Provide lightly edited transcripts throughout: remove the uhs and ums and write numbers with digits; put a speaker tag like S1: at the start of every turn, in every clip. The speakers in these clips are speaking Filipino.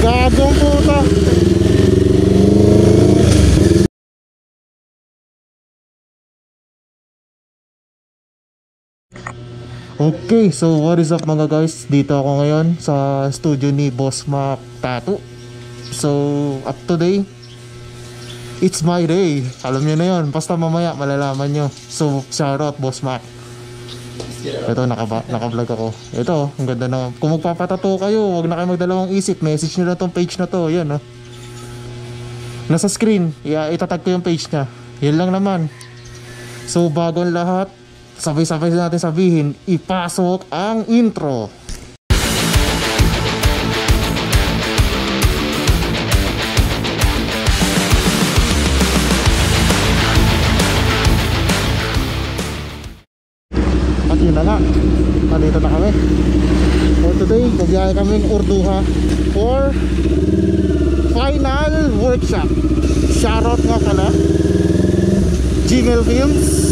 S1: Gagong puta. Okay, so what is up mga guys? Dito ako ngayon sa studio ni Boss Mac Tattoo. So, up today, it's my day. Alam nyo na yun, basta mamaya malalaman nyo. So, shoutout Boss Mac. Ito, naka-vlog ako. Ito, ang ganda na. Kung magpapatato kayo, huwag na kayo magdalawang isip. Message nyo na tong page na to. Yan, oh. Nasa screen, itatag ko yung page nya. Yan lang naman. So, bago ang lahat, sabay-sabay natin sabihin, ipasok ang intro. At yun na nga, nandito na kami. For today, magbiyahe kaming Urduha for final workshop. Shoutout nga pala Jingle Films,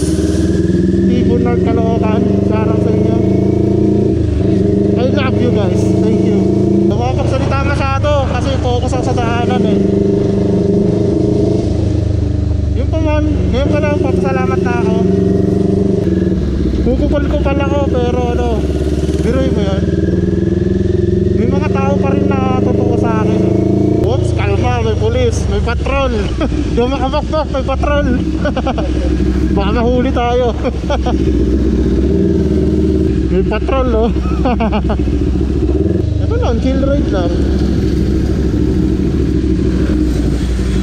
S1: Bernard Caloocan, shoutout sa inyo. I love you guys, thank you. Nakakapagsalita masyado kasi focus ako sa daanan eh. Yung pa man, ngayon ka lang papasalamat na ako. Kukupal-kupal ako pero ano, biruin mo yun. May mga tao pa rin na totoo sa akin eh. Oops, kalma, may pulis, may patrol. Di mo makabakbak, may patrol. Baka mahuli tayo. May patrol, oh. Ito lang, chill ride lang.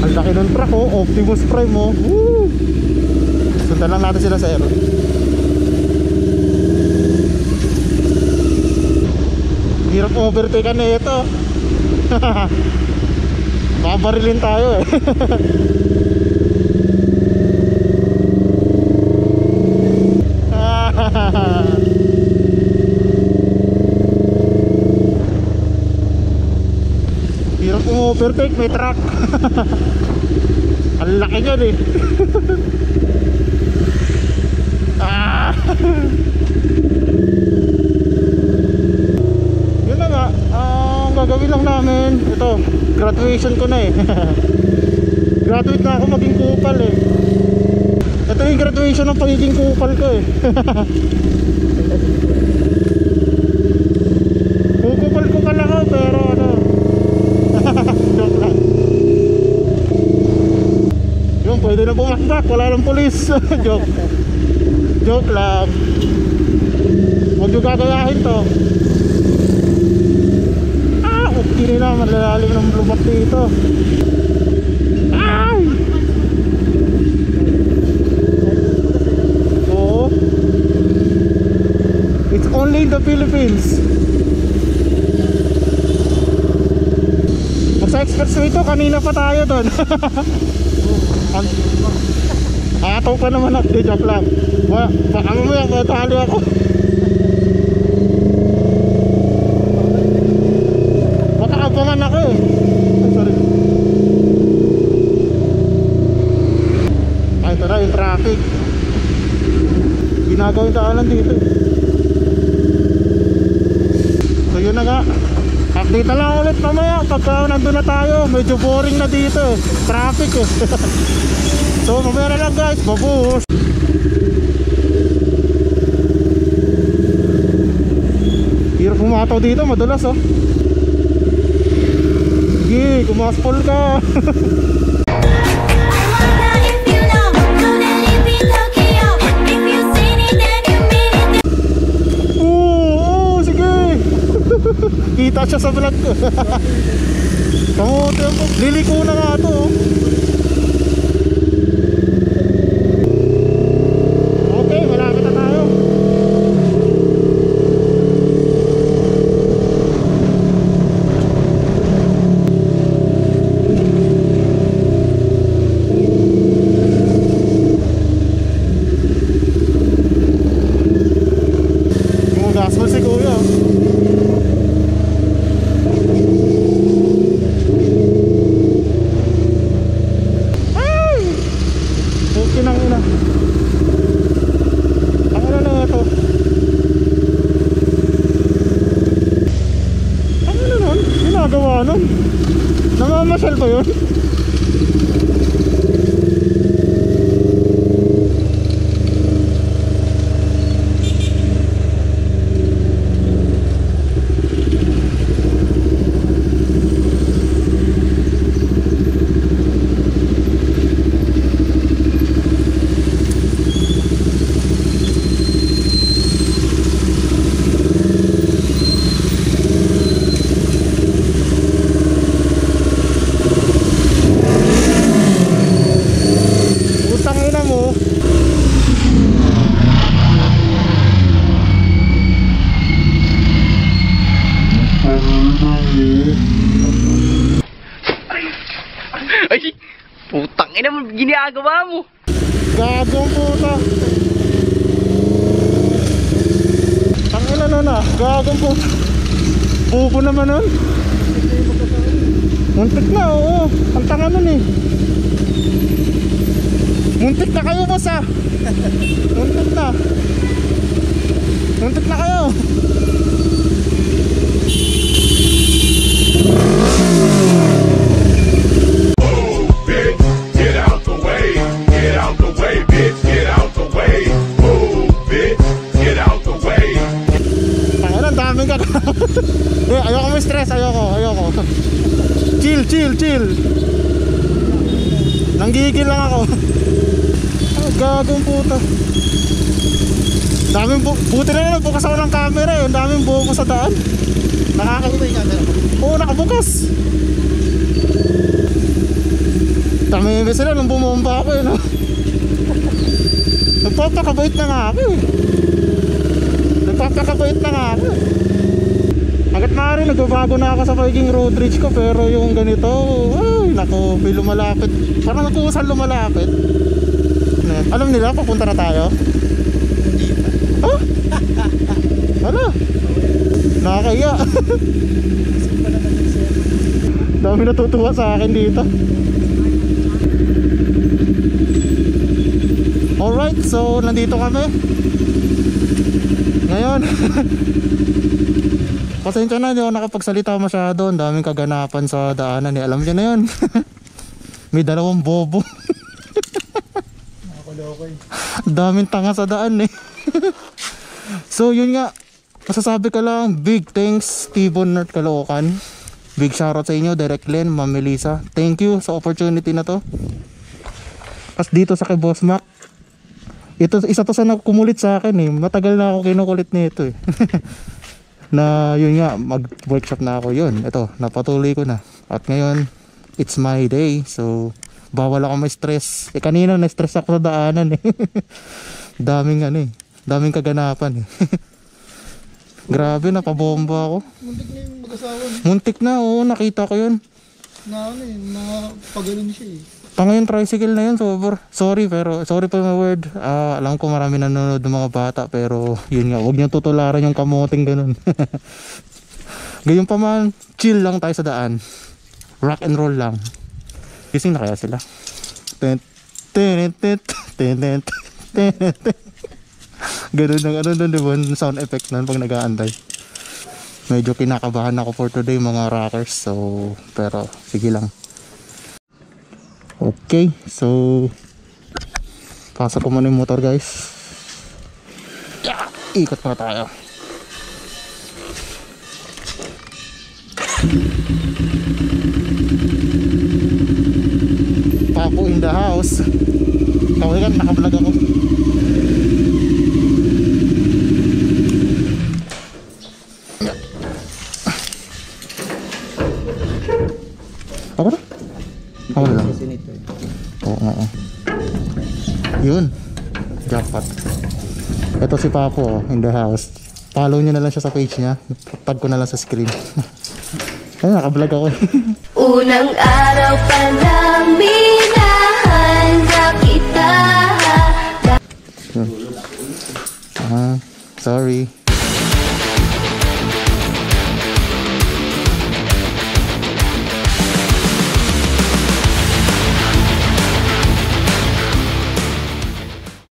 S1: Ang laki ng truck, oh. Optimus Prime, oh. Woo! Sundan lang natin sila sa aero. Hirap overtake na ito. Makabarilin tayo eh. Hirap overtake, may truck. Ang laki niyan eh. Yun na nga, ang gagawin lang namin, ito, graduation ko na eh. Graduate na ako maging kupal eh. Ito yung graduation ng pagiging kupal ko eh. Kukupal-kupal ako pero ano. Joke lang. Yung pwede na bumakbak, wala lang pulis. Joke lang. Huwag yung gagayahin to. Okay na, malalalim ng lubat dito. Ay! Oo. It's only in the Philippines. Sa expressway to, kanina pa tayo doon. Ataw pa naman ako, joke lang. Baka mamaya matalo ako. Makaabangan ako eh. Ay, sorry. Ay, ito na yung traffic. Ginagawin daanan dito eh. So yun na nga, update na lang ulit mamaya pagka nandun na tayo. Medyo boring na dito eh, traffic eh. So mamaya na lang guys, babuhos. Hirap pumataw dito, madulas oh. Sige, kumaspol ka. Kita siya sa vlog ko. Kamuti mo, liliko na nga ito oh. Okay, malapit na tayo. Gumagasol si kuya. Ginagawa nun. Namamasyal ba yun?
S2: Ay, putang ina mo, ginagawa mo.
S1: Gagong puta. Tangina na, gagong puta. Bubo naman nun. Muntik na, oo. Ang tanga nun eh. Muntik na kayo, boss ah. Muntik na. Muntik na kayo. Ayoko may stress, ayoko. Chill. Nanggigil lang ako. Gagong puta. Daming buti na lang, bukas ako ng camera eh. Ang daming buko sa daan. Nakakabukas yung camera mo? Oo, nakabukas. Tami sila nung bumomba ako eh, no? Nagpapakabait na nga ako eh. Hanggat maaari nagbabago na ako sa pagiging road rage ko, pero yung ganito, ay nako, may lumalapit. Parang nakuusan lumalapit. Alam nila papunta na tayo? Hindi pa. Huh? Ano? Nakakaya. Dami natutuwa sa akin dito. Alright, so nandito kami ngayon. Pasensya na, hindi ako nakapagsalita masyado. Ang daming kaganapan sa daanan eh. Alam niyo na yun. May dalawang bobo. Daming tanga sa daan eh. So yun nga, masasabi ka lang, big thanks T-Bone North Caloocan. Big shoutout sa inyo, Direct Len, Ma'am Melissa. Thank you sa opportunity na to. As dito sa kay Boss Mac, ito, isa to sa nakumulit sa akin eh. Matagal na ako kinukulit nito eh. Na yun nga, mag-workshop na ako yun. Ito, napatuloy ko na. At ngayon, it's my day. So, bawal ako may stress. Eh kanina na-stress ako sa daanan eh. Daming daming kaganapan eh. Grabe, napabomba ako.
S3: Muntik na yung mag-asawa niya.
S1: Muntik na, oo, nakita ko yun.
S3: Pagaling siya eh.
S1: Ngayon tricycle na yun, sorry for my word. Alam ko marami nanonood ng mga bata, pero yun nga, huwag niyong tutularan yung kamoting ganun. Gayon pa man, chill lang tayo sa daan. Rock and roll lang. Gising na kaya sila? Ganun ang diba, sound effect nun pag nag-aantay. Medyo kinakabahan ako for today mga rockers, so pero sige lang. Okay, so pasok ko muna yung motor guys. Yeah, ikot pa tayo. Papo in the house. Kaway kan, nakablog ako. Ako na? Ako na lang. Oo. Yun, jackpot. Ito si Papo in the house. Follow nyo na lang siya sa page niya. Tag ko na lang sa screen. Ayun, nakablog ako eh.
S4: Unang araw pa lang minahanda kita.
S1: Sorry.